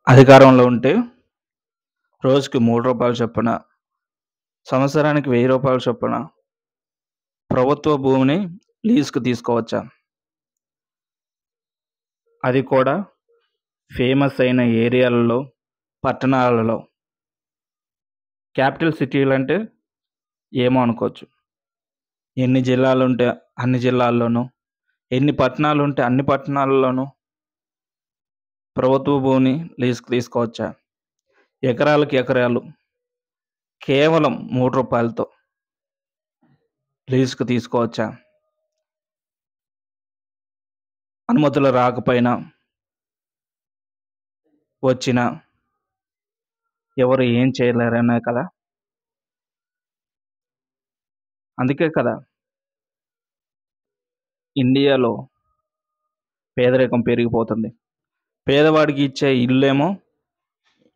అధికారంలో ఉంటే రోజుకి రూ. 3 చొప్పున, సంవత్సరానికి రూ. 1000 చొప్పున ప్రభుత్వ భూమిని లీజుకు తీసుకోవచ్చా? అది కూడా ఫేమస్ అయిన ఏరియాలలో, పట్టణాలలో. క్యాపిటల్ సిటీలంటే ఏమో అనుకోవచ్చు. ఎన్ని జిల్లాలుంటే అన్ని జిల్లాల్లోనూ, ఎన్ని పట్టణాలుంటే అన్ని పట్టణాల్లోనూ ప్రభుత్వ భూమిని లీజుకు తీసుకోవచ్చా? ఎకరాలకు ఎకరాలు కేవలం రూ. 3తో లీజుకు తీసుకోవచ్చా? అనుమతులు రాకపోయినా, వచ్చినా ఎవరు ఏం చేయలేరనే కదా! అందుకే కదా ఇండియాలో పేదరికం పెరిగిపోతుంది. పేదవాడికి ఇచ్చే ఇల్లేమో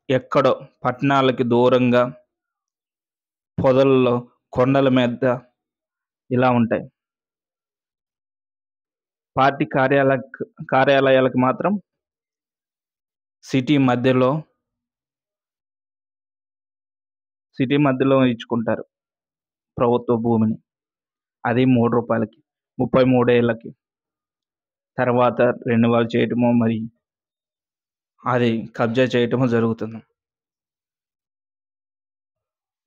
ఎక్కడో పట్టణాలకి దూరంగా, పొదల్లో, కొండల మీద ఇలా ఉంటాయి. పార్టీ కార్యాలయాలకు మాత్రం సిటీ మధ్యలో ఇచ్చుకుంటారు ప్రభుత్వ భూమిని. అది రూ. 3కి, 33 ఏళ్ళకి. తర్వాత రెన్యువల్ చేయటమో మరి అది కబ్జా చేయటమో జరుగుతుంది.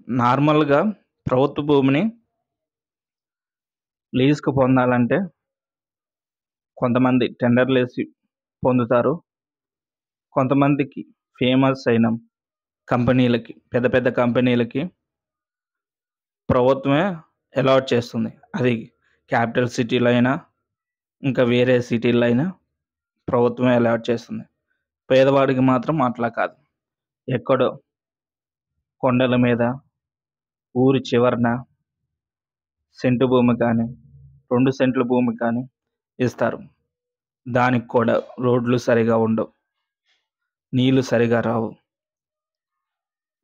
నార్మల్‌గా ప్రభుత్వ భూమిని లీజుకు పొందాలంటే కొంతమంది టెండర్‌లేసి పొందుతారు. కొంతమందికి ఫేమస్ అయిన కంపెనీలకి, పెద్ద పెద్ద కంపెనీలకి ప్రభుత్వమే అలాట్ చేస్తుంది. అది క్యాపిటల్ సిటీలో అయినా, ఇంకా వేరే సిటీల్లో అయినా ప్రభుత్వమే అలాట్ చేస్తుంది. పేదవాడికి మాత్రం అట్లా కాదు. ఎక్కడో కొండల మీద, ఊరి చివరన సెంటు భూమి కానీ, 2 సెంట్ల భూమి కానీ ఇస్తారు. దానికి కూడా రోడ్లు సరిగా ఉండవు. నీళ్లు సరిగా రావు.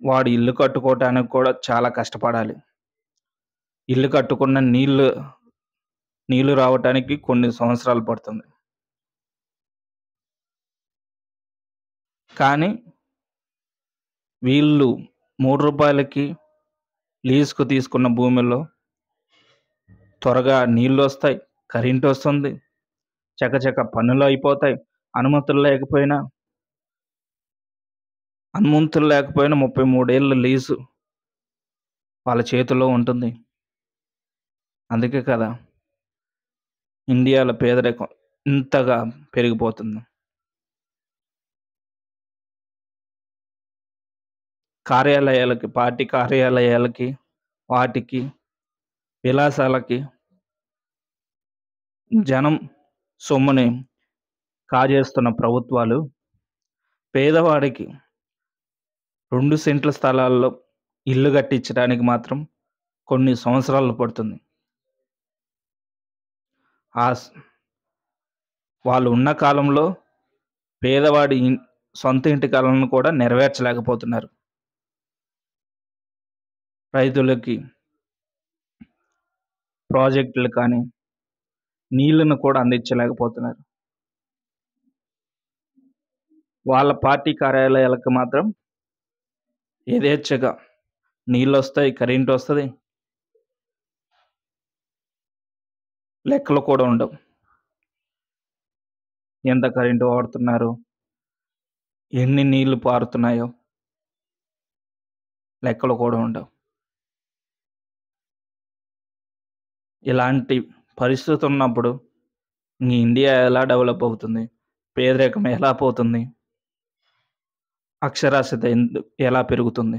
వాడు ఇల్లు కట్టుకోవటానికి కూడా చాలా కష్టపడాలి. ఇల్లు కట్టుకున్న నీళ్లు రావటానికి కొన్ని సంవత్సరాలు పడుతుంది. కానీ వీళ్ళు రూ. 3కి లీజుకు తీసుకున్న భూమిలో త్వరగా నీళ్లొస్తాయి, కరెంట్ వస్తుంది, చకచక పనులు అయిపోతాయి. అనుమతులు లేకపోయినా 33 ఏళ్ల లీజు వాళ్ళ చేతిలో ఉంటుంది. అందుకే కదా ఇండియాలో పేదరికం ఇంతగా పెరిగిపోతుంది. పార్టీ కార్యాలయాలకి, వాటికి, విలాసాలకి జనం సొమ్ముని కాజేస్తున్న ప్రభుత్వాలు పేదవాడికి 2 సెంట్ల స్థలాల్లో ఇల్లు కట్టించడానికి మాత్రం కొన్ని సంవత్సరాలు పడుతుంది. వాళ్ళు ఉన్న కాలంలో పేదవాడి సొంత ఇంటి కలను కూడా నెరవేర్చలేకపోతున్నారు. రైతులకి ప్రాజెక్టులు కానీ, నీళ్లను కూడా అందించలేకపోతున్నారు. వాళ్ళ పార్టీ కార్యాలయాలకు మాత్రం యథేచ్ఛగా నీళ్ళొస్తాయి, కరెంట్ వస్తుంది, లెక్కలు కూడా ఉండవు. ఎంత కరెంటు వాడుతున్నారు, ఎన్ని నీళ్లు పారుతున్నాయో లెక్కలు కూడా ఉండవు. ఇలాంటి పరిస్థితి ఉన్నప్పుడు ఇండియా ఎలా డెవలప్ అవుతుంది? పేదరికం ఎలా పోతుంది? అక్షరాస్యత ఎలా పెరుగుతుంది?